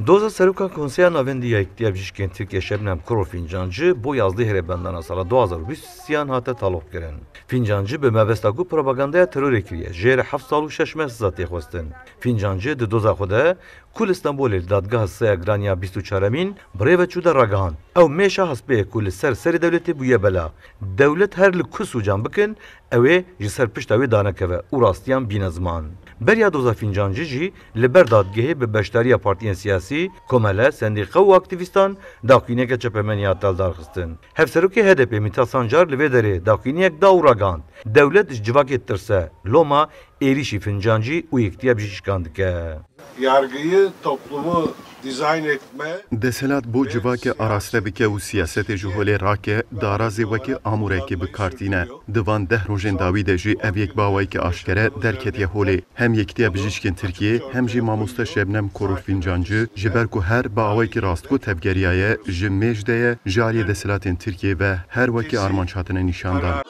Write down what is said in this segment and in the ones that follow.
Doza Seruka Konseya Navendiya Ektiya Bijîşkên Tirkiye Şebnem Kurol Fincancı bu yazlı herebendana sala 2020 hate talok kirin. Fincancı bi mebesta ku propagandaya terör kiriye. Jêr 7 sal û 6 meh zatê xwestin. Fincancı di doza xwe de ku li Stenbolê dadgeha Seya Graniya 24 birêve çû de ragihan. Ew mêşa hespêyê ku li ser serê dewletê bûye bela. Dewlet her li ku sûcan bikin, ew ê ji ser pişta wê danekeve û rastiyan bîne ziman. Beriya doza Fincancı jî li ber dadgehê bi beşdariya partiyên siyasî, komele, sendîqa û aktivîstan daqîneke çepemeniya teldar xistin. Hevserokê HDP Mithat Sancar li vê derê daqîniyek da û ragihand. Dewlet ji civakê tirse loma êrişî Fincancı û yektiya bijîşkan dike. Yargıyı, toplumu dizayn etme. Deselat bu civakê araste bike û siyasetê ji holê rake, darazê wekî amûrekê bikartîne. Divan 10 rojên dawî de jî ev yek bawayekî aşkere derketiye holê. Hem Yektiya Bijîşkên Tirkiye, hem jî mamoste Şebnem Kurol Fincancı, ji ber ku her bawayekî rastgo tevgeriyaye ji mêj de ye, ji aliyê deselatên Tirkiye ve her wekî armanc hatine nîşandan.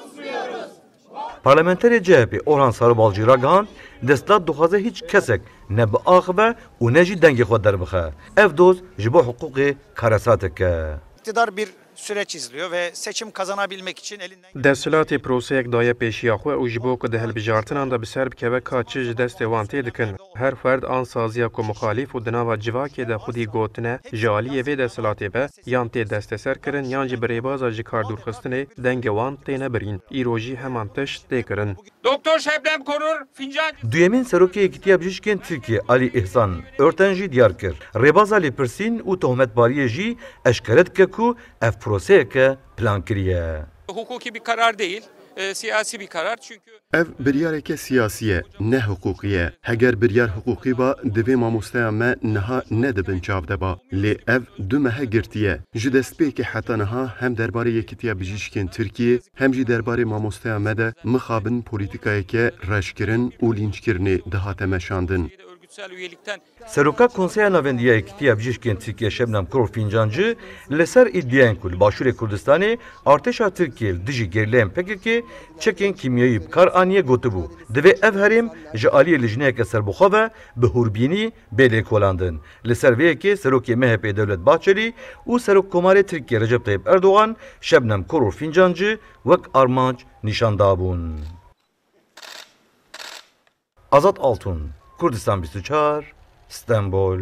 Parlamenterê CHP Orhan Sarıbalcı ragihan, destlat dixwaze hiç kesek ne bi axive û ne jî dengê xwe derbixe. Ev doz ji bo hiqûqê karesat dike. İktidar bir süreç izliyor ve seçim kazanabilmek için elinden Deselatê proseyek daye pêşiya xwe û ji bo ku di hilbijartinan de bi ser bikeve ka çi ji destê wan tê dikin. Her ferd an saziya ku muxalîf û di nava civakê de xwedî gotine ji aliyê vê deselatê be yan tê desteser kirin yan jî bi rêbaza ji kardûrxistinê dengê wan têne birîn. Îro jî heman tişt tê kirin. Doktor Şebnem Kurol Fincancı. Duyemîn Serokê Yekîtiya Bijîşkên Tirkiye Alî İhsan Örten jî diyar kir. Rêbaza lêpirsîn û tohmetbariyê jî eşkere dike ku ev proseyeke plan kiriye. Hukuki bir karar değil, siyasi bir karar çünkü... Ev biryareke siyasiye, ne hukukiye. Heger biryar hukuki ba, divê mamosteya me niha ne dibin çavde ba. Lê ev du mehe girtiye. Ji destpêkê heta niha hem derbarê Yekîtiya Bijîşkên Tirkiye, hem jî derbarê mamosteya me de mixabin polîtikayeke reşkirin û lînçkirinê dihate meşandin. Örgütsel üyelikten... Seroka Konseya Navendiya Yekîtiya Bijîşkên Tirkiye Şebnem Kurol Fincancı li ser îddiayên ku li Başûrê Kurdistanê artêşa Tirkiye dijî gerileyên PKK çekên kîmyayî bi kar aniyê gotibû. Divê ev herêm ji aliyê lijneyeke serbixwe ve bi hûrbînî bê lêkolandin. Li ser vê yekê Serokê MHP Devlet Bahçeli û Serokkomarê Tirkiye Recep Tayyip Erdoğan Şebnem Kurol Fincancı wek armanc nîşan dabûn. Azat Altun, Kurdistan 24, İstanbul.